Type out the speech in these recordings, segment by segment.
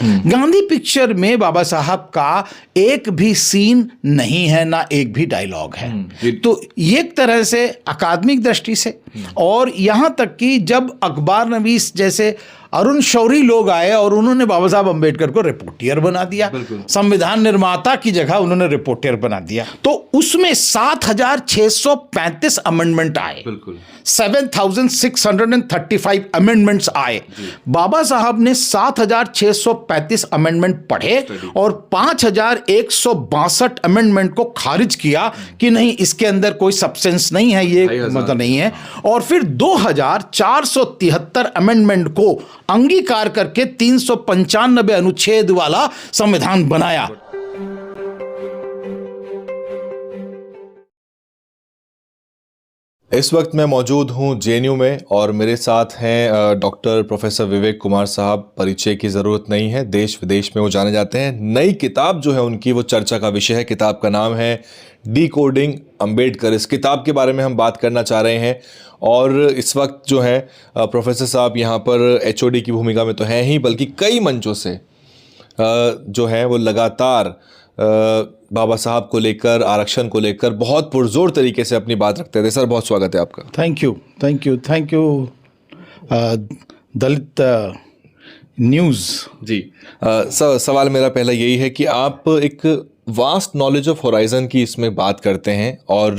Gandhi picture में बाबा साहब का एक भी सीन नहीं है, ना एक भी डायलॉग है। तो एक तरह से अकादमिक दृष्टि से, और यहां तक कि जब अखबार नवीस जैसे अरुण शौरी लोग आए और उन्होंने बाबा साहब अंबेडकर को रिपोर्टियर बना दिया, संविधान निर्माता की जगह उन्होंने रिपोर्टियर बना दिया, तो उसमें 7,635 अमेंडमेंट आए, 7,635 अमेंडमेंट्स आए। बाबा साहब ने 7,635 अमेंडमेंट पढ़े और 5,162 अमेंडमेंट को खारिज किया कि नहीं, इसके अंदर कोई सब्सटेंस नहीं है, ये मतलब नहीं है। और फिर 2,473 अमेंडमेंट को अंगीकार करके 395 अनुच्छेद वाला संविधान बनाया। इस वक्त मैं मौजूद हूं जेएनयू में और मेरे साथ हैं डॉक्टर प्रोफेसर विवेक कुमार साहब। परिचय की ज़रूरत नहीं है, देश विदेश में वो जाने जाते हैं। नई किताब जो है उनकी, वो चर्चा का विषय है। किताब का नाम है डिकोडिंग अंबेडकर। इस किताब के बारे में हम बात करना चाह रहे हैं। और इस वक्त जो है प्रोफेसर साहब यहाँ पर एचओडी की भूमिका में तो हैं ही, बल्कि कई मंचों से जो है वो लगातार बाबा साहब को लेकर, आरक्षण को लेकर बहुत पुरजोर तरीके से अपनी बात रखते थे। सर, बहुत स्वागत है आपका। Thank you, thank you, thank you Dalit News ji. सवाल मेरा पहला यही है कि आप एक वास्ट नॉलेज ऑफ होराइजन की इसमें बात करते हैं, और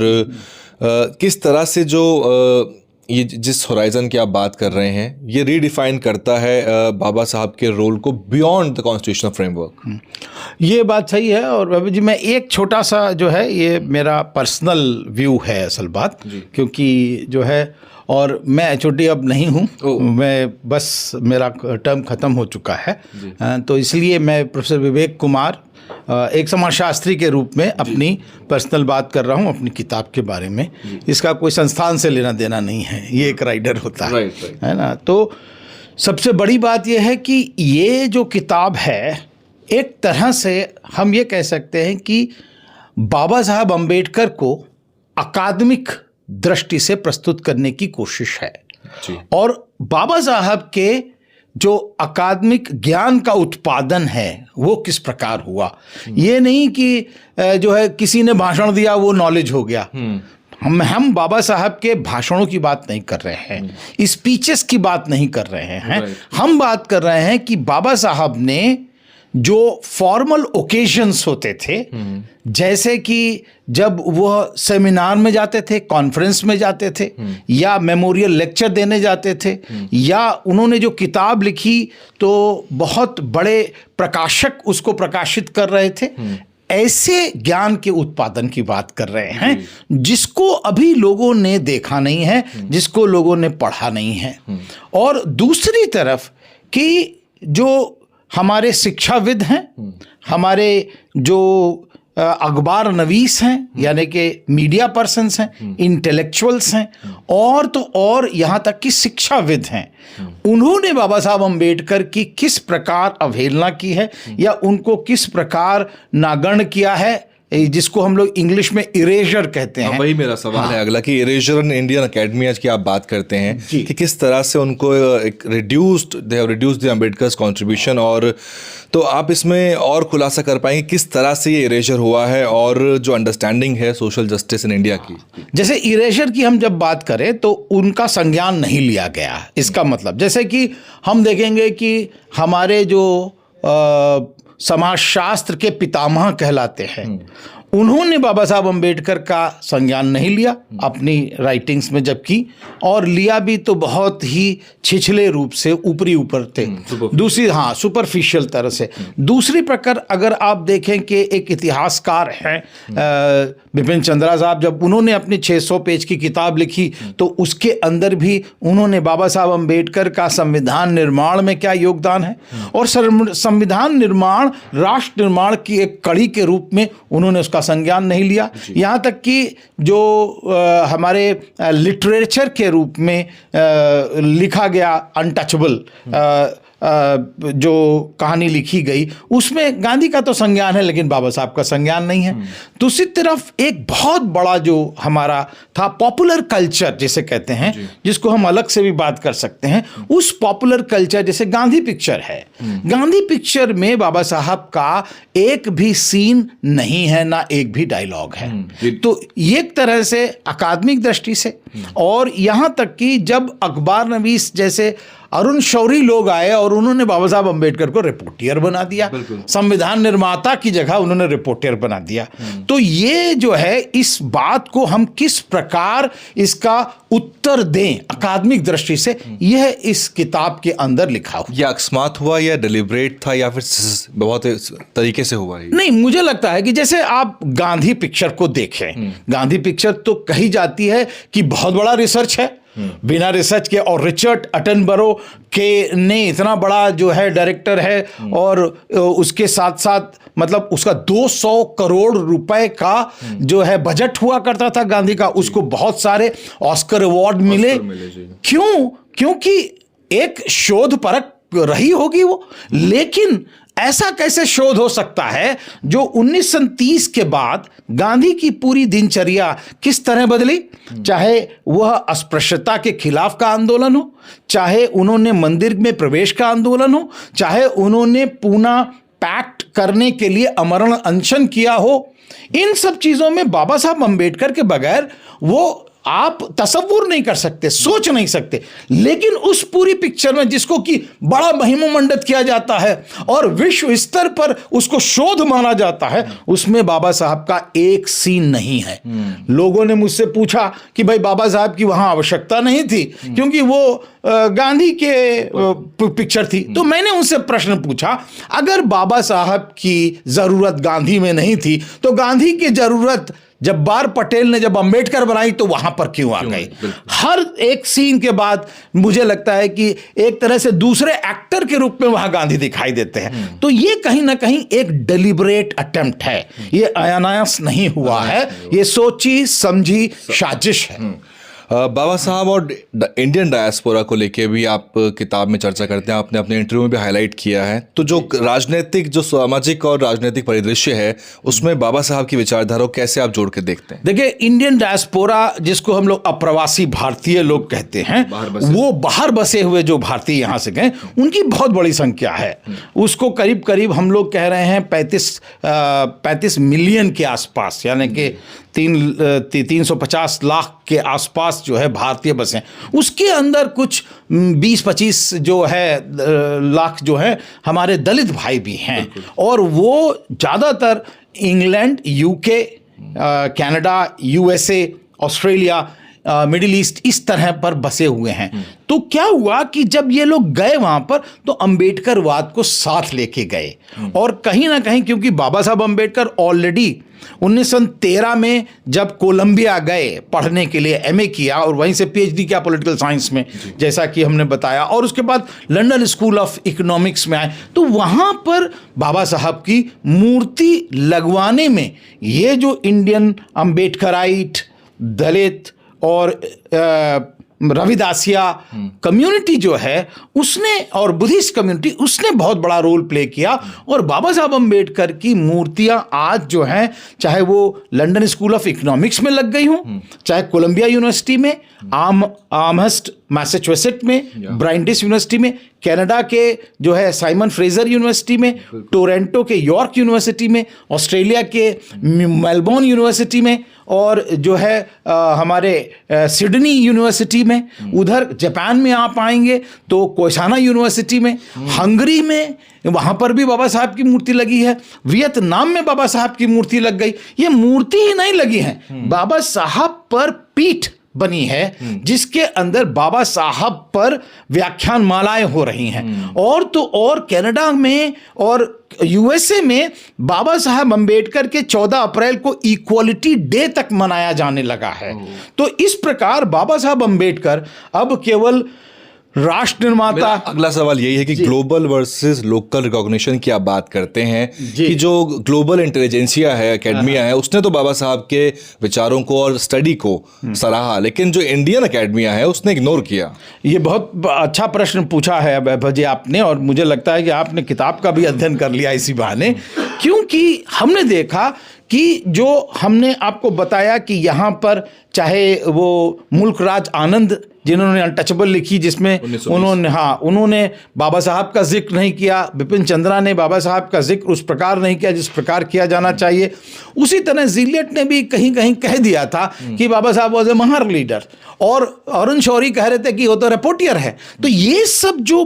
किस तरह से जो ये जिस होराइजन की आप बात कर रहे हैं, ये रीडिफाइन करता है बाबा साहब के रोल को बियॉन्ड द कॉन्स्टिट्यूशनल फ्रेमवर्क। ये बात सही है। और बाबू जी, मैं एक छोटा सा जो है, ये मेरा पर्सनल व्यू है असल बात, क्योंकि जो है, और मैं एचओडी अब नहीं हूँ, मैं बस मेरा टर्म ख़त्म हो चुका है, तो इसलिए मैं प्रोफेसर विवेक कुमार एक समाजशास्त्री के रूप में अपनी पर्सनल बात कर रहा हूँ अपनी किताब के बारे में। इसका कोई संस्थान से लेना देना नहीं है, ये एक राइडर होता है ना। तो सबसे बड़ी बात यह है कि ये जो किताब है, एक तरह से हम ये कह सकते हैं कि बाबा साहब अंबेडकर को अकादमिक दृष्टि से प्रस्तुत करने की कोशिश है। और बाबा साहब के जो अकादमिक ज्ञान का उत्पादन है वो किस प्रकार हुआ। ये नहीं कि जो है किसी ने भाषण दिया वो नॉलेज हो गया। हम बाबा साहब के भाषणों की बात नहीं कर रहे हैं, स्पीचेस की बात नहीं कर रहे हैं। हम बात कर रहे हैं कि बाबा साहब ने जो फॉर्मल ओकेजन्स होते थे, जैसे कि जब वह सेमिनार में जाते थे, कॉन्फ्रेंस में जाते थे, या मेमोरियल लेक्चर देने जाते थे, या उन्होंने जो किताब लिखी तो बहुत बड़े प्रकाशक उसको प्रकाशित कर रहे थे, ऐसे ज्ञान के उत्पादन की बात कर रहे हैं जिसको अभी लोगों ने देखा नहीं है, जिसको लोगों ने पढ़ा नहीं है। और दूसरी तरफ कि जो हमारे शिक्षाविद हैं, हमारे जो अखबार नवीस हैं, यानी कि मीडिया पर्सन्स हैं, इंटेलेक्चुअल्स हैं, और तो और यहाँ तक कि शिक्षाविद हैं, उन्होंने बाबा साहब अंबेडकर की किस प्रकार अवहेलना की है या उनको किस प्रकार नागण्य किया है, जिसको हम लोग इंग्लिश में इरेजर कहते हैं। वही मेरा सवाल है अगला कि इरेजर इन इंडियन अकेडमी आज की आप बात करते हैं कि किस तरह से उनको एक they have reduced the Ambedkar's contribution. और तो आप इसमें और खुलासा कर पाएंगे किस तरह से ये इरेजर हुआ है और जो अंडरस्टैंडिंग है सोशल जस्टिस इन इंडिया की। जैसे इरेजर की हम जब बात करें तो उनका संज्ञान नहीं लिया गया। इसका मतलब जैसे कि हम देखेंगे कि हमारे जो समाजशास्त्र के पितामह कहलाते हैं, उन्होंने बाबा साहब अंबेडकर का संज्ञान नहीं लिया अपनी राइटिंग्स में, जबकि और लिया भी तो बहुत ही छिछले रूप से, ऊपर थे, दूसरी सुपरफिशियल तरह से। दूसरी प्रकार अगर आप देखें कि एक इतिहासकार हैं बिपिन चंद्रा साहब, जब उन्होंने अपनी 600 पेज की किताब लिखी तो उसके अंदर भी उन्होंने बाबा साहब अंबेडकर का संविधान निर्माण में क्या योगदान है और संविधान निर्माण राष्ट्र निर्माण की एक कड़ी के रूप में उन्होंने उसका संज्ञान नहीं लिया। यहाँ तक कि जो हमारे लिटरेचर के रूप में लिखा गया अनटचेबल जो कहानी लिखी गई उसमें गांधी का तो संज्ञान है लेकिन बाबा साहब का संज्ञान नहीं है। दूसरी तरफ एक बहुत बड़ा जो हमारा था पॉपुलर कल्चर जिसे कहते हैं, जिसको हम अलग से भी बात कर सकते हैं, उस पॉपुलर कल्चर जैसे गांधी पिक्चर है, गांधी पिक्चर में बाबा साहब का एक भी सीन नहीं है, ना एक भी डायलॉग है। तो एक तरह से अकादमिक दृष्टि से और यहां तक कि जब अखबार नवीस जैसे अरुण शौरी लोग आए और उन्होंने बाबा साहब अंबेडकर को रिपोर्टियर बना दिया, संविधान निर्माता की जगह उन्होंने रिपोर्टियर बना दिया। तो ये जो है इस बात को हम किस प्रकार इसका उत्तर दें अकादमिक दृष्टि से, यह इस किताब के अंदर लिखा हुआ। यह अकस्मात हुआ या डेलिब्रेट था या फिर बहुत तरीके से हुआ है? नहीं, मुझे लगता है कि जैसे आप गांधी पिक्चर को देखें, गांधी पिक्चर तो कही जाती है कि बहुत बड़ा रिसर्च है, बिना रिसर्च के, और रिचर्ड अटनबरो के ने इतना बड़ा जो है डायरेक्टर है और उसके साथ साथ मतलब उसका 200 करोड़ रुपए का जो है बजट हुआ करता था गांधी का, उसको बहुत सारे ऑस्कर अवार्ड मिले। क्यों? क्योंकि एक शोध परक रही होगी वो, लेकिन ऐसा कैसे शोध हो सकता है जो 1930 के बाद गांधी की पूरी दिनचर्या किस तरह बदली, चाहे वह अस्पृश्यता के खिलाफ का आंदोलन हो, चाहे उन्होंने मंदिर में प्रवेश का आंदोलन हो, चाहे उन्होंने पूना पैक्ट करने के लिए अमरण अनशन किया हो, इन सब चीजों में बाबा साहब अंबेडकर के बगैर वो आप तसव्वुर नहीं कर सकते, सोच नहीं सकते। लेकिन उस पूरी पिक्चर में जिसको कि बड़ा महिमामंडित किया जाता है और विश्व स्तर पर उसको शोध माना जाता है, उसमें बाबा साहब का एक सीन नहीं है। लोगों ने मुझसे पूछा कि भाई बाबा साहब की वहां आवश्यकता नहीं थी क्योंकि वो गांधी के पिक्चर थी। तो मैंने उनसे प्रश्न पूछा, अगर बाबा साहब की जरूरत गांधी में नहीं थी तो गांधी की जरूरत जब्बार पटेल ने जब अंबेडकर बनाई तो वहां पर क्यों आ गई? हर एक सीन के बाद मुझे लगता है कि एक तरह से दूसरे एक्टर के रूप में वहां गांधी दिखाई देते हैं। तो ये कहीं ना कहीं एक डेलिब्रेट अटेम्प्ट है, ये अनायास नहीं हुआ है, ये सोची समझी साजिश है। बाबा साहब और इंडियन डायस्पोरा को लेके भी आप किताब में चर्चा करते हैं, आपने अपने इंटरव्यू में भी हाईलाइट किया है। तो जो राजनीतिक, जो सामाजिक और राजनीतिक परिदृश्य है, उसमें बाबा साहब की विचारधारा को कैसे आप जोड़ के देखते हैं? देखिए, इंडियन डायस्पोरा जिसको हम लोग अप्रवासी भारतीय लोग कहते हैं, वो बाहर बसे हुए जो भारतीय यहाँ से गए, उनकी बहुत बड़ी संख्या है। उसको करीब करीब हम लोग कह रहे हैं 35 मिलियन के आसपास, यानी कि 350 लाख के आसपास जो है भारतीय बसे हैं। उसके अंदर कुछ 20-25 जो है लाख जो है हमारे दलित भाई भी हैं, और वो ज़्यादातर England, UK, Canada, USA, Australia, middle east, इस तरह पर बसे हुए हैं। तो क्या हुआ कि जब ये लोग गए वहां पर तो अंबेडकरवाद को साथ लेके गए, और कहीं ना कहीं क्योंकि बाबा साहब अंबेडकर ऑलरेडी 1913 में जब कोलंबिया गए पढ़ने के लिए, एमए किया और वहीं से पीएचडी किया पॉलिटिकल साइंस में, जैसा कि हमने बताया, और उसके बाद लंदन स्कूल ऑफ इकोनॉमिक्स में आए, तो वहां पर बाबा साहब की मूर्ति लगवाने में ये जो इंडियन अंबेडकराइट, दलित और रविदासिया कम्युनिटी जो है उसने, और बुद्धिस्ट कम्युनिटी, उसने बहुत बड़ा रोल प्ले किया। और बाबा साहब अंबेडकर की मूर्तियां आज जो हैं, चाहे वो लंदन स्कूल ऑफ इकोनॉमिक्स में लग गई हों, चाहे कोलंबिया यूनिवर्सिटी में, आमहर्स्ट मैसेचुसेट्स में, ब्राइंडिस यूनिवर्सिटी में, कनाडा के जो है साइमन फ्रेजर यूनिवर्सिटी में, टोरंटो के यॉर्क यूनिवर्सिटी में, ऑस्ट्रेलिया के मेलबोर्न यूनिवर्सिटी में, और जो है हमारे सिडनी यूनिवर्सिटी में, उधर जापान में आप आएंगे तो कोसाना यूनिवर्सिटी में, हंगरी में वहाँ पर भी बाबा साहब की मूर्ति लगी है, वियतनाम में बाबा साहब की मूर्ति लग गई। ये मूर्ति ही नहीं लगी है, बाबा साहब पर पीठ बनी है जिसके अंदर बाबा साहब पर व्याख्यान मालाएं हो रही हैं। और तो और कनाडा में और यूएसए में बाबा साहब अंबेडकर के 14 अप्रैल को इक्वालिटी डे तक मनाया जाने लगा है। तो इस प्रकार बाबा साहब अंबेडकर अब केवल राष्ट्र निर्माता। अगला सवाल यही है कि ग्लोबल वर्सेस लोकल रिकॉग्निशन की आप बात करते हैं कि जो ग्लोबल इंटेलिजेंसिया है, एकेडमिया है, उसने तो बाबा साहब के विचारों को और स्टडी को सराहा, लेकिन जो इंडियन एकेडमिया है उसने इग्नोर किया। ये बहुत अच्छा प्रश्न पूछा है वैभव जी आपने, और मुझे लगता है कि आपने किताब का भी अध्ययन कर लिया इसी बहाने, क्योंकि हमने देखा कि जो हमने आपको बताया कि यहाँ पर चाहे वो मुल्क राज आनंद जिन्होंने अनटचेबल लिखी, जिसमें उन्होंने बाबा साहब का जिक्र नहीं किया, बिपिन चंद्रा ने बाबा साहब का जिक्र उस प्रकार नहीं किया जिस प्रकार किया जाना चाहिए। उसी तरह जिलियट ने भी कहीं कहीं कह दिया था कि बाबा साहब वॉज ए महार लीडर, और अरुण शौरी कह रहे थे कि वो तो रिपोर्टियर है। तो ये सब जो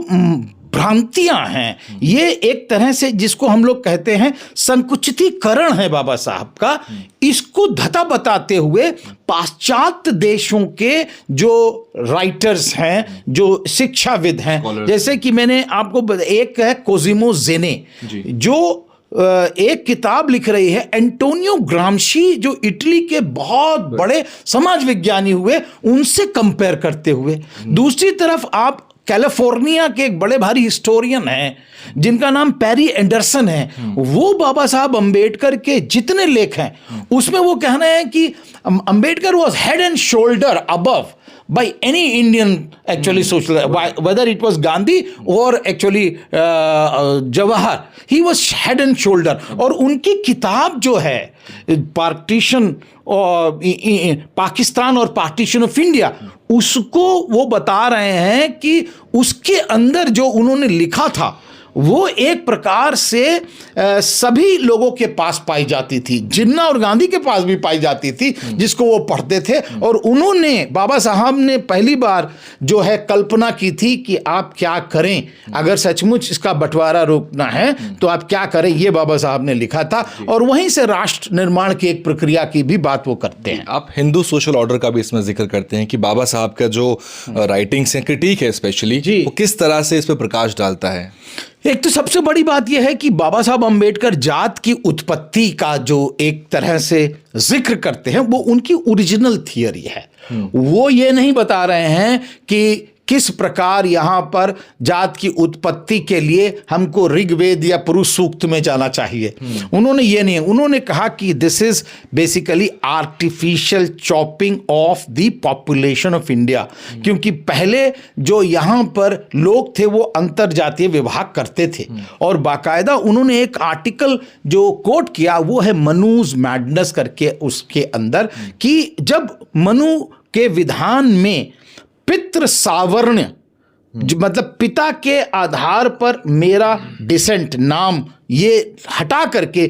भ्रांतियां हैं, ये एक तरह से जिसको हम लोग कहते हैं संकुचितीकरण है बाबा साहब का, इसको धता बताते हुए पाश्चात्य देशों के जो राइटर्स हैं, जो शिक्षाविद हैं, जैसे कि मैंने आपको एक है कोजिमो जेने, जो एक किताब लिख रही है, एंटोनियो ग्रामशी जो इटली के बहुत बड़े समाज विज्ञानी हुए, उनसे कंपेयर करते हुए। दूसरी तरफ आप कैलिफोर्निया के एक बड़े भारी हिस्टोरियन हैं जिनका नाम पेरी एंडरसन है, वो बाबा साहब अंबेडकर के जितने लेख हैं उसमें वो कहना है कि Ambedkar was head and shoulder above by any Indian actually social, whether it was Gandhi or actually Jawahar, he was head and shoulder। और उनकी किताब जो है पार्टीशन और पाकिस्तान और पार्टीशन ऑफ इंडिया, उसको वो बता रहे हैं कि उसके अंदर जो उन्होंने लिखा था वो एक प्रकार से सभी लोगों के पास पाई जाती थी, जिन्ना और गांधी के पास भी पाई जाती थी, जिसको वो पढ़ते थे। और उन्होंने, बाबा साहब ने पहली बार जो है कल्पना की थी कि आप क्या करें, अगर सचमुच इसका बंटवारा रोकना है तो आप क्या करें, ये बाबा साहब ने लिखा था। और वहीं से राष्ट्र निर्माण की एक प्रक्रिया की भी बात वो करते हैं। आप हिंदू सोशल ऑर्डर का भी इसमें जिक्र करते हैं कि बाबा साहब का जो राइटिंग्स हैं, क्रिटिक है स्पेशली, वो किस तरह से इस पर प्रकाश डालता है। एक तो सबसे बड़ी बात यह है कि बाबा साहब अंबेडकर जात की उत्पत्ति का जो एक तरह से जिक्र करते हैं, वो उनकी ओरिजिनल थियरी है। वो ये नहीं बता रहे हैं कि किस प्रकार यहाँ पर जात की उत्पत्ति के लिए हमको ऋग्वेद या पुरुष सूक्त में जाना चाहिए। उन्होंने ये नहीं, उन्होंने कहा कि this is basically artificial chopping of the population of India, क्योंकि पहले जो यहाँ पर लोग थे वो अंतर जातीय विभाग करते थे। और बाकायदा उन्होंने एक आर्टिकल जो कोट किया वो है मनुज मैडनेस करके, उसके अंदर कि जब मनु के विधान में पितृ सावर्ण, मतलब पिता के आधार पर मेरा डिसेंट नाम ये हटा करके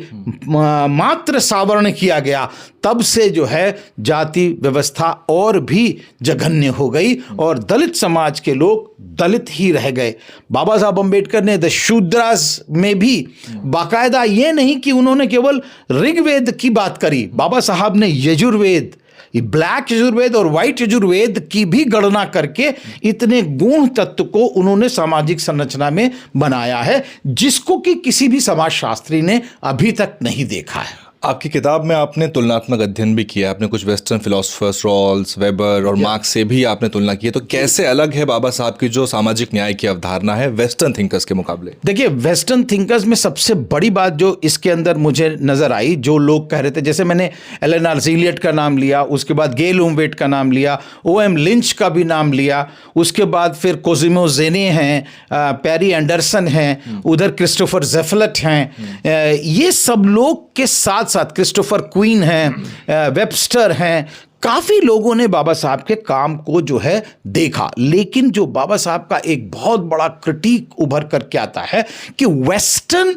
मात्र सावर्ण किया गया, तब से जो है जाति व्यवस्था और भी जघन्य हो गई और दलित समाज के लोग दलित ही रह गए। बाबा साहब अंबेडकर ने द शूद्रास में भी बाकायदा ये नहीं कि उन्होंने केवल ऋग्वेद की बात करी, बाबा साहब ने यजुर्वेद, ब्लैक यजुर्वेद और व्हाइट यजुर्वेद की भी गणना करके इतने गूढ़ तत्व को उन्होंने सामाजिक संरचना में बनाया है, जिसको कि किसी भी समाजशास्त्री ने अभी तक नहीं देखा है। आपकी किताब में आपने तुलनात्मक अध्ययन भी किया, आपने कुछ वेस्टर्न फिलोसोफर्स रॉल्स, वेबर और मार्क्स से भी आपने तुलना की है। तो कैसे अलग है बाबा साहब की जो सामाजिक न्याय की अवधारणा है वेस्टर्न थिंकर्स के मुकाबले? देखिए, वेस्टर्न थिंकर्स में सबसे बड़ी बात जो इसके अंदर मुझे नजर आई, जो लोग कह रहे थे, जैसे मैंने एलेनोर ज़िलियट का नाम लिया, उसके बाद गेल उम्बेट का नाम लिया, O.M. लिंच का भी नाम लिया, उसके बाद फिर कोजिमो जेने हैं, पेरी एंडरसन हैं, उधर क्रिस्टोफर ज़ेफलट हैं, ये सब लोग के साथ साथ क्रिस्टोफर क्वीन हैं, वेबस्टर हैं, काफी लोगों ने बाबा साहब के काम को जो है देखा। लेकिन जो बाबा साहब का एक बहुत बड़ा क्रिटिक उभर करके आता है कि वेस्टर्न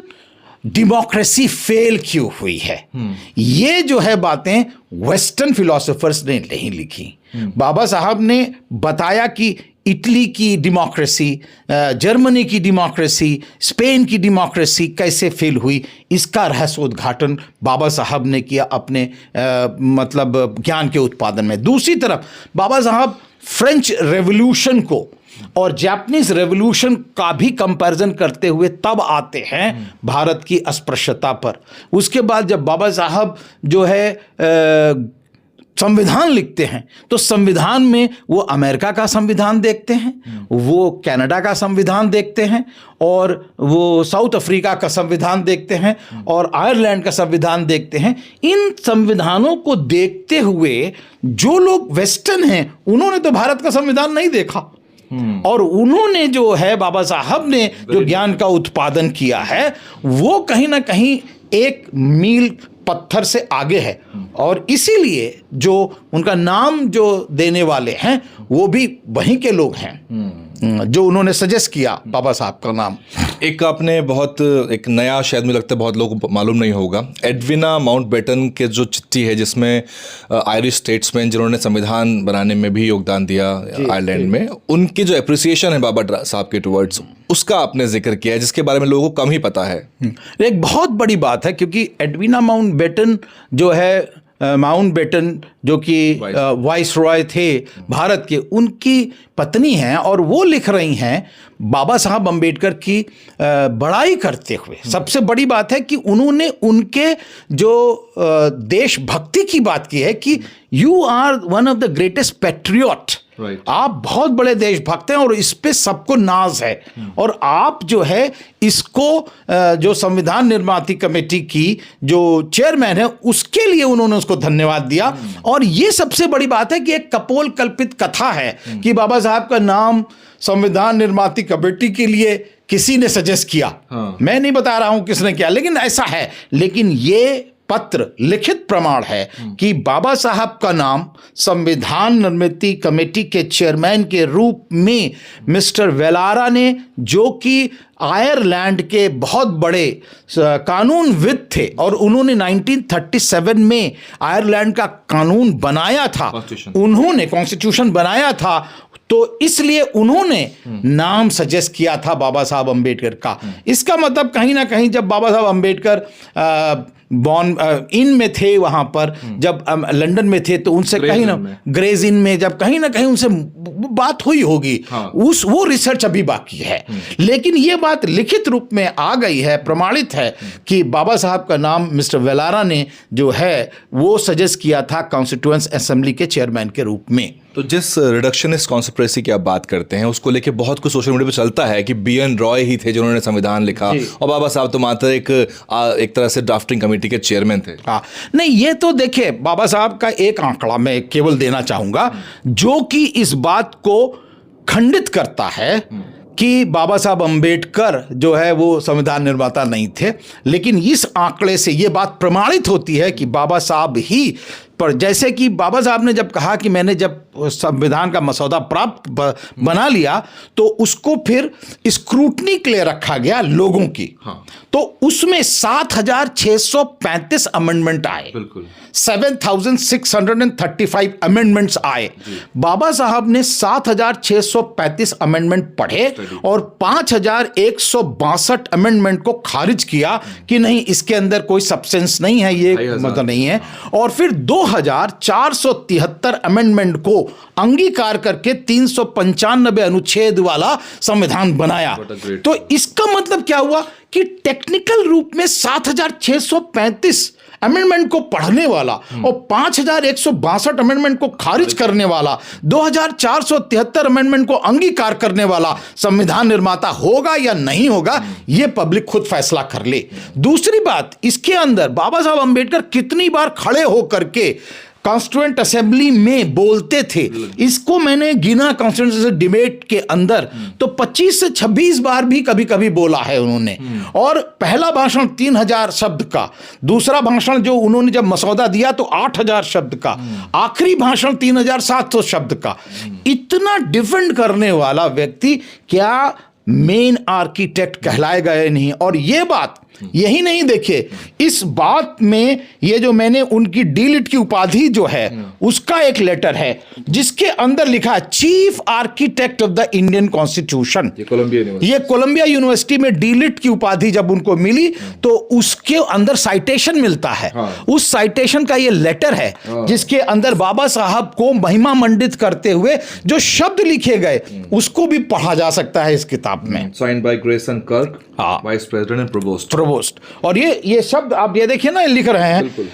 डेमोक्रेसी फेल क्यों हुई है। ये जो है बातें वेस्टर्न फिलोसोफर्स ने नहीं लिखी। बाबा साहब ने बताया कि इटली की डेमोक्रेसी, जर्मनी की डेमोक्रेसी, स्पेन की डेमोक्रेसी कैसे फेल हुई, इसका रहस्योद्घाटन बाबा साहब ने किया अपने मतलब ज्ञान के उत्पादन में। दूसरी तरफ बाबा साहब फ्रेंच रेवोल्यूशन को और जापानीज रेवोल्यूशन का भी कंपैरिजन करते हुए तब आते हैं भारत की अस्पृश्यता पर। उसके बाद जब बाबा साहब जो है संविधान लिखते हैं तो संविधान में वो अमेरिका का संविधान देखते हैं, वो कनाडा का संविधान देखते हैं, और वो साउथ अफ्रीका का संविधान देखते हैं, और आयरलैंड का संविधान देखते हैं। इन संविधानों को देखते हुए जो लोग वेस्टर्न हैं उन्होंने तो भारत का संविधान नहीं देखा, और उन्होंने जो है बाबा साहब ने जो ज्ञान का उत्पादन किया है वो कहीं ना कहीं एक मील पत्थर से आगे है, और इसीलिए जो उनका नाम जो देने वाले हैं वो भी वहीं के लोग हैं जो उन्होंने सजेस्ट किया बाबा साहब का नाम। एक आपने बहुत एक नया, शायद मुझे लगता है बहुत लोगों को मालूम नहीं होगा, एडविना माउंटबेटन के जो चिट्ठी है जिसमें आयरिश स्टेट्समैन जिन्होंने संविधान बनाने में भी योगदान दिया आयरलैंड में, उनकी जो एप्रिसिएशन है बाबा साहब के टुवर्ड्स, उसका आपने जिक्र किया है जिसके बारे में लोगों को कम ही पता है। एक बहुत बड़ी बात है क्योंकि एडविना माउंटबेटन जो है, माउंटबेटन जो कि वाइस रॉय थे भारत के, उनकी पत्नी हैं, और वो लिख रही हैं बाबा साहब अम्बेडकर की बड़ाई करते हुए। सबसे बड़ी बात है कि उन्होंने उनके जो देशभक्ति की बात की है कि you are one of the greatest patriot, आप बहुत बड़े देशभक्त हैं और इस पे सबको नाज है, और आप जो है इसको जो संविधान निर्माती कमेटी की जो चेयरमैन है उसके लिए उन्होंने उसको धन्यवाद दिया। और ये सबसे बड़ी बात है कि एक कपोल कल्पित कथा है कि बाबा साहब का नाम संविधान निर्माती कमेटी के लिए किसी ने सजेस्ट किया। मैं नहीं बता रहा हूं किसने किया, लेकिन ऐसा है। लेकिन ये पत्र लिखित प्रमाण है कि बाबा साहब का नाम संविधान निर्माती कमेटी के चेयरमैन के रूप में मिस्टर वेलारा ने, जो कि आयरलैंड के बहुत बड़े कानूनविद थे और उन्होंने 1937 में आयरलैंड का कानून बनाया था, उन्होंने कॉन्स्टिट्यूशन बनाया था, तो इसलिए उन्होंने नाम सजेस्ट किया था बाबा साहब अम्बेडकर का। इसका मतलब कहीं ना कहीं जब बाबा साहब अम्बेडकर इन में थे, वहां पर जब लंदन में थे, तो उनसे कहीं ना ग्रेज इन में जब कहीं ना कहीं उनसे बात हुई होगी। वो रिसर्च अभी बाकी है, लेकिन ये बात लिखित रूप में आ गई है, प्रमाणित है कि बाबा साहब का नाम मिस्टर वेलारा ने जो है वो सजेस्ट किया था कॉन्स्टिट्यूएंट असेंबली के चेयरमैन के रूप में। तो जिस रिडक्शनिस्ट कॉन्स्पिरेसी की आप बात करते हैं उसको लेके बहुत कुछ सोशल मीडिया पे चलता है कि बीएन रॉय ही थे जिन्होंने संविधान लिखा और बाबा साहब तो मात्र एक तरह से ड्राफ्टिंग कमेटी के चेयरमैन थे। हाँ, नहीं, ये तो देखिए बाबा साहब का एक आंकड़ा मैं केवल देना चाहूंगा जो कि इस बात को खंडित करता है कि बाबा साहब अम्बेडकर जो है वो संविधान निर्माता नहीं थे, लेकिन इस आंकड़े से ये बात प्रमाणित होती है कि बाबा साहब ही, पर जैसे कि बाबा साहब ने जब कहा कि मैंने जब संविधान का मसौदा प्राप्त बना लिया तो उसको फिर स्क्रूटनी के लिए रखा गया लोगों की। तो उसमें 7,635 अमेंडमेंट आए, 7,635 अमेंडमेंट्स आए। बाबा साहब ने 7,635 अमेंडमेंट पढ़े और 5,162 अमेंडमेंट को खारिज किया कि नहीं, इसके अंदर कोई सब्सटेंस नहीं है, ये मतलब नहीं है। और फिर 2,473 अमेंडमेंट को अंगीकार करके 395 अनुच्छेद वाला संविधान बनाया। तो इसका मतलब क्या हुआ कि टेक्निकल रूप में 7,635 अमेंडमेंट को पढ़ने वाला और 5,162 अमेंडमेंट को खारिज करने वाला, 2,473 अमेंडमेंट को अंगीकार करने वाला संविधान निर्माता होगा या नहीं होगा, यह पब्लिक खुद फैसला कर ले। दूसरी बात, इसके अंदर बाबा साहब अम्बेडकर कितनी बार खड़े होकर के कॉन्स्टिट्यूएंट असेंबली में बोलते थे, इसको मैंने गिना कॉन्स्टिट्यूएंट डिबेट के अंदर, तो 25 से 26 बार भी कभी कभी बोला है उन्होंने। और पहला भाषण 3,000 शब्द का, दूसरा भाषण जो उन्होंने जब मसौदा दिया तो 8,000 शब्द का, आखिरी भाषण 3,700 शब्द का। इतना डिफेंड करने वाला व्यक्ति क्या मेन आर्किटेक्ट कहलाएगा या नहीं? और ये बात यही नहीं, देखिए इस बात में ये जो मैंने उनकी डीलिट की उपाधि जो है उसका एक लेटर है जिसके अंदर लिखा है chief architect of the Indian constitution. ये कोलंबिया यूनिवर्सिटी में डीलिट की उपाधि जब उनको मिली तो उसके अंदर साइटेशन मिलता है। उस साइटेशन का ये लेटर है जिसके अंदर बाबा साहब को महिमा मंडित करते हुए जो शब्द लिखे गए उसको भी पढ़ा जा सकता है इस किताब में। साइंड बाय ग्रेसन कर्क, वाइस प्रेसिडेंट एंड प्रोवोस्ट। और ये शब्द आप ये देखिए ना, लिख रहे हैं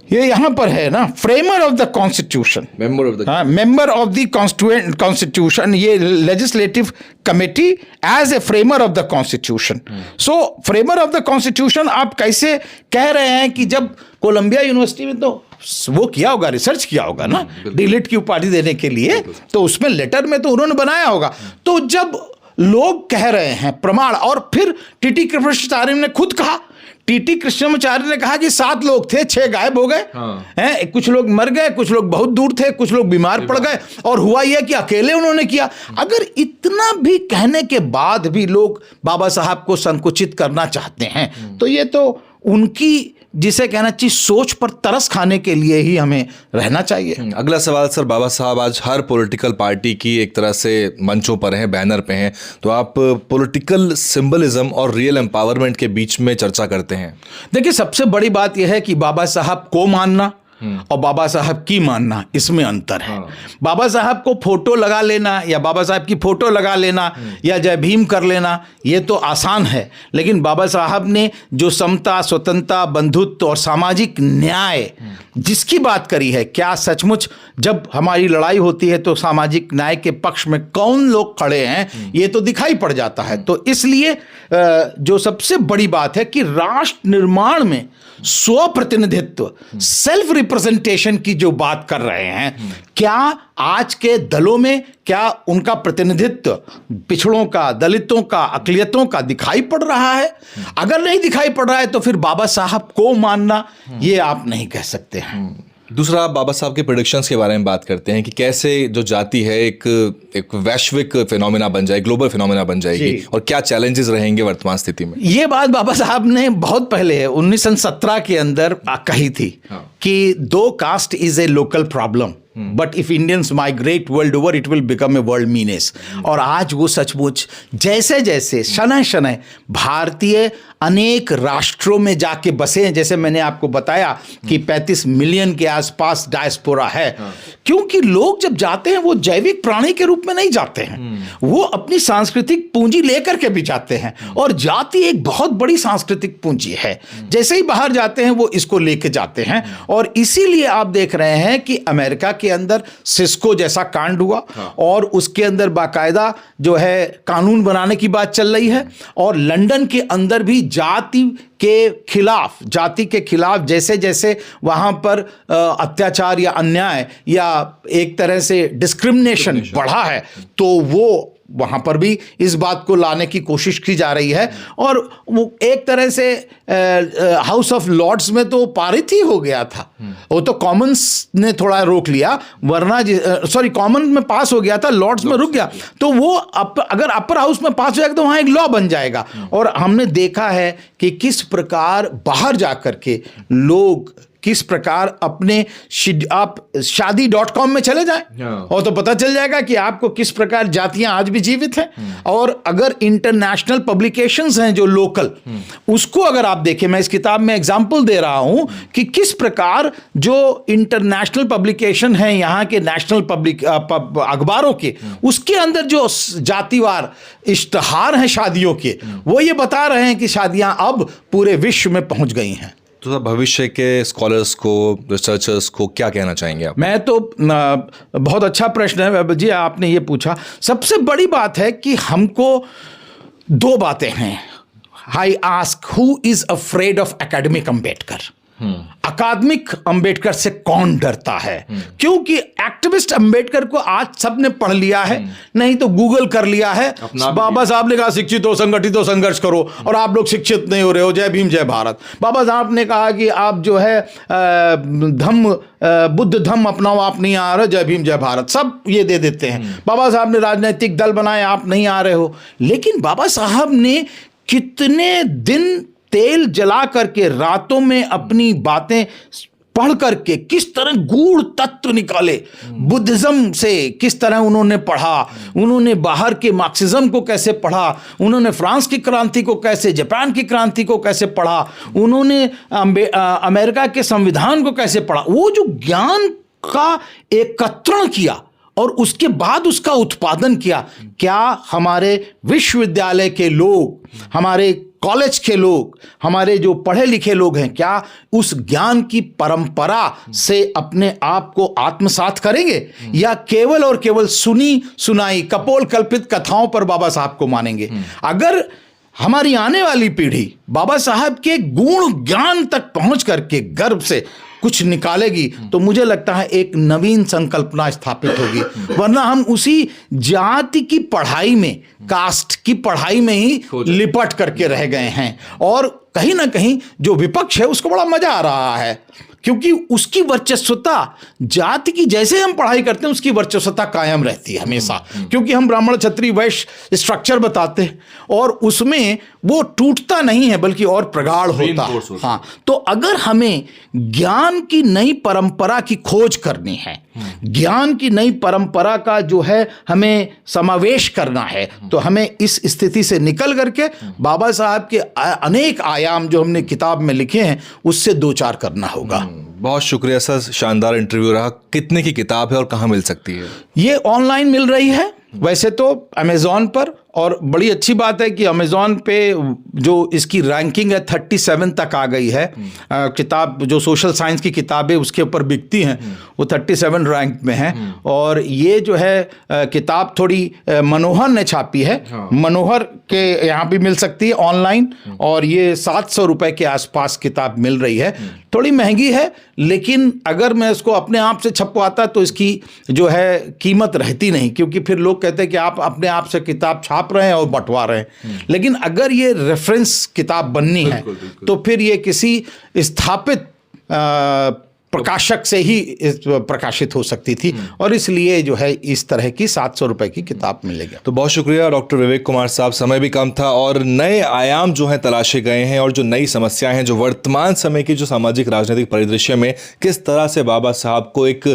ये यहाँ पर है ना, framer of the constitution, member of the constitution, ये legislative committee as a framer of the constitution. So framer of the constitution आप कैसे कह रहे हैं कि जब कोलंबिया यूनिवर्सिटी में तो वो किया होगा, रिसर्च किया होगा ना डीलिट की उपाधि देने के लिए, तो उसमें लेटर में तो उन्होंने बनाया होगा। तो जब लोग कह रहे हैं प्रमाण, और फिर टीटी कृष्णाचार्य ने खुद कहा, टीटी कृष्णाचार्य ने कहा कि 7 लोग थे, 6 गायब हो गए हैं, कुछ लोग मर गए, कुछ लोग बहुत दूर थे, कुछ लोग बीमार पड़ गए, और हुआ यह कि अकेले उन्होंने किया। अगर इतना भी कहने के बाद भी लोग बाबा साहब को संकुचित करना चाहते हैं तो ये तो उनकी, जिसे कहना चाहिए, सोच पर तरस खाने के लिए ही हमें रहना चाहिए। अगला सवाल सर, बाबा साहब आज हर पॉलिटिकल पार्टी की एक तरह से मंचों पर हैं, बैनर पे हैं, तो आप पॉलिटिकल सिंबलिज्म और रियल एम्पावरमेंट के बीच में चर्चा करते हैं। देखिए, सबसे बड़ी बात यह है कि बाबा साहब को मानना और बाबा साहब की मानना, इसमें अंतर है। बाबा साहब को फोटो लगा लेना या बाबा साहब की फोटो लगा लेना या जय भीम कर लेना, ये तो आसान है, लेकिन बाबा साहब ने जो समता, स्वतंत्रता, बंधुत्व और सामाजिक न्याय जिसकी बात करी है, क्या सचमुच जब हमारी लड़ाई होती है तो सामाजिक न्याय के पक्ष में कौन लोग खड़े हैं, ये तो दिखाई पड़ जाता है। तो इसलिए जो सबसे बड़ी बात है कि राष्ट्र निर्माण में स्व प्रतिनिधित्व, सेल्फ रिप्रेजेंटेशन की जो बात कर रहे हैं, क्या आज के दलों में क्या उनका प्रतिनिधित्व पिछड़ों का, दलितों का, अकलियतों का दिखाई पड़ रहा है? अगर नहीं दिखाई पड़ रहा है तो फिर बाबा साहब को मानना ये आप नहीं कह सकते हैं। दूसरा, बाबा साहब के प्रेडिक्शंस के बारे में बात करते हैं कि कैसे जो जाति है एक वैश्विक फिनोमेना बन जाए, ग्लोबल फिनोमेना बन जाएगी, और क्या चैलेंजेस रहेंगे वर्तमान स्थिति में। ये बात बाबा साहब ने बहुत पहले 1917 के अंदर कही थी कि 2 caste is a local problem, but if Indians migrate world over it will become a world menace. और आज वो सचमुच जैसे जैसे शनय शनय भारतीय अनेक राष्ट्रों में जाके बसे हैं, जैसे मैंने आपको बताया कि 35 मिलियन के आसपास डायस्पोरा है, क्योंकि लोग जब जाते हैं वो जैविक प्राणी के रूप में नहीं जाते हैं, वो अपनी सांस्कृतिक पूंजी लेकर के भी जाते हैं, और जाति एक बहुत बड़ी सांस्कृतिक पूंजी है। जैसे ही बाहर जाते हैं वो इसको लेके जाते हैं, और इसीलिए आप देख रहे हैं कि अमेरिका के अंदर सिस्को जैसा कांड हुआ, और उसके अंदर बाकायदा जो है कानून बनाने की बात चल रही है, और लंदन के अंदर भी जाति के खिलाफ जैसे जैसे वहां पर अत्याचार या अन्याय या एक तरह से डिस्क्रिमिनेशन बढ़ा है, तो वो वहां पर भी इस बात को लाने की कोशिश की जा रही है। और वो एक तरह से हाउस ऑफ लॉर्ड्स में तो पारित ही हो गया था, वो तो कॉमन्स ने थोड़ा रोक लिया, वरना कॉमन में पास हो गया था, लॉर्ड्स में रुक गया, तो वो अगर अपर हाउस में पास हो जाएगा तो वहां एक लॉ बन जाएगा। और हमने देखा है कि किस प्रकार बाहर जाकर के लोग किस प्रकार अपने आप शादी.com में चले जाएं और तो पता चल जाएगा कि आपको किस प्रकार जातियां आज भी जीवित हैं। और अगर इंटरनेशनल पब्लिकेशंस हैं जो लोकल, उसको अगर आप देखें, मैं इस किताब में एग्जांपल दे रहा हूं कि किस प्रकार जो इंटरनेशनल पब्लिकेशन हैं यहाँ के नेशनल पब्लिक अखबारों के, उसके अंदर जो जातिवार इश्तहार हैं शादियों के, वो ये बता रहे हैं कि शादियां अब पूरे विश्व में पहुंच गई हैं। तो भविष्य के स्कॉलर्स को, रिसर्चर्स को क्या कहना चाहेंगे आप? मैं तो बहुत अच्छा प्रश्न है वैभव जी, आपने ये पूछा। सबसे बड़ी बात है कि हमको 2 बातें हैं। I ask who is afraid of academic Ambedkar? अकादमिक अंबेडकर से कौन डरता है? क्योंकि एक्टिविस्ट अंबेडकर को आज सबने पढ़ लिया है, नहीं तो गूगल कर लिया है। बाबा साहब ने कहा शिक्षित हो, संगठित हो, संघर्ष करो, और आप लोग शिक्षित नहीं हो रहे हो, जय भीम जय भारत। बाबा साहब ने कहा कि आप जो है बुद्ध धम्म अपनाओ, आप नहीं आ रहे, जय भीम जय भारत, सब ये दे देते हैं। बाबा साहब ने राजनीतिक दल बनाए, आप नहीं आ रहे हो। लेकिन बाबा साहब ने कितने दिन तेल जला करके रातों में अपनी बातें पढ़ करके किस तरह गूढ़ तत्व निकाले, बुद्धिज्म से किस तरह उन्होंने पढ़ा, उन्होंने बाहर के मार्क्सिज्म को कैसे पढ़ा, उन्होंने फ्रांस की क्रांति को कैसे, जापान की क्रांति को कैसे पढ़ा, उन्होंने अमेरिका के संविधान को कैसे पढ़ा। वो जो ज्ञान का एकत्रण किया और उसके बाद उसका उत्पादन किया, क्या हमारे विश्वविद्यालय के लोग, हमारे कॉलेज के लोग, हमारे जो पढ़े लिखे लोग हैं, क्या उस ज्ञान की परंपरा से अपने आप को आत्मसात करेंगे या केवल और केवल सुनी सुनाई कपोल कल्पित कथाओं पर बाबा साहब को मानेंगे? अगर हमारी आने वाली पीढ़ी बाबा साहब के गुण ज्ञान तक पहुंच करके गर्भ से कुछ निकालेगी तो मुझे लगता है एक नवीन संकल्पना स्थापित होगी। वरना हम उसी जाति की पढ़ाई में, कास्ट की पढ़ाई में ही लिपट करके रह गए हैं और कहीं ना कहीं जो विपक्ष है उसको बड़ा मजा आ रहा है, क्योंकि उसकी वर्चस्वता, जाति की जैसे हम पढ़ाई करते हैं उसकी वर्चस्वता कायम रहती है हमेशा, क्योंकि हम ब्राह्मण क्षत्रिय वैश्य स्ट्रक्चर बताते हैं और उसमें वो टूटता नहीं है बल्कि और प्रगाढ़ होता है। हाँ, तो अगर हमें ज्ञान की नई परंपरा की खोज करनी है, ज्ञान की नई परंपरा का जो है हमें समावेश करना है, तो हमें इस स्थिति से निकल करके बाबा साहब के अनेक आयाम जो हमने किताब में लिखे हैं उससे दो चार करना होगा। बहुत शुक्रिया सर, शानदार इंटरव्यू रहा। कितने की किताब है और कहाँ मिल सकती है? ये ऑनलाइन मिल रही है वैसे तो अमेज़ॉन पर, और बड़ी अच्छी बात है कि अमेज़ॉन पे जो इसकी रैंकिंग है 37 तक आ गई है। किताब जो सोशल साइंस की किताबें उसके ऊपर बिकती हैं वो 37 रैंक में है। और ये जो है किताब थोड़ी मनोहर ने छापी है। मनोहर के यहाँ भी मिल सकती है ऑनलाइन, और ये 700 रुपये के आसपास किताब मिल रही है। थोड़ी महंगी है, लेकिन अगर मैं इसको अपने आप से छपवाता तो इसकी जो है कीमत रहती नहीं, क्योंकि फिर लोग कहते हैं कि आप अपने आप से किताब छाप रहे हैं और बंटवा रहे हैं। लेकिन अगर ये रेफरेंस किताब बननी है तो फिर ये किसी स्थापित प्रकाशक से ही प्रकाशित हो सकती थी, और इसलिए जो है इस तरह की 700 रुपए की किताब मिलेगी। तो बहुत शुक्रिया डॉक्टर विवेक कुमार साहब, समय भी कम था और नए आयाम जो हैं तलाशे गए हैं, और जो नई समस्याएं हैं, जो वर्तमान समय की जो सामाजिक राजनीतिक परिदृश्य में किस तरह से बाबा साहब को एक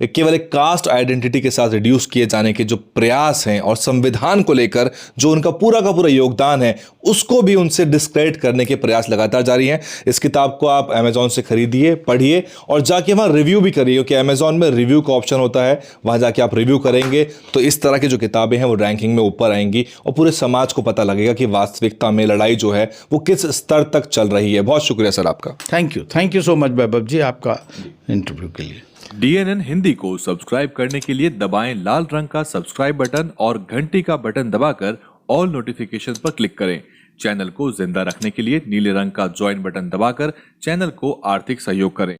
केवल एक कास्ट आइडेंटिटी के साथ रिड्यूस किए जाने के जो प्रयास हैं, और संविधान को लेकर जो उनका पूरा योगदान है उसको भी उनसे डिस्क्रेडिट करने के प्रयास लगातार जारी हैं। इस किताब को आप अमेजॉन से खरीदिए, पढ़िए और जाके वहाँ रिव्यू भी करिए, क्योंकि अमेजॉन में रिव्यू का ऑप्शन होता है। वहाँ जाके आप रिव्यू करेंगे तो इस तरह की जो किताबें हैं वो रैंकिंग में ऊपर आएंगी और पूरे समाज को पता लगेगा कि वास्तविकता में लड़ाई जो है वो किस स्तर तक चल रही है। बहुत शुक्रिया सर आपका। थैंक यू सो मच वैभव जी, आपका इंटरव्यू के लिए। DNN हिंदी को सब्सक्राइब करने के लिए दबाएं लाल रंग का सब्सक्राइब बटन और घंटी का बटन दबाकर ऑल नोटिफिकेशन पर क्लिक करें। चैनल को जिंदा रखने के लिए नीले रंग का ज्वाइन बटन दबाकर चैनल को आर्थिक सहयोग करें।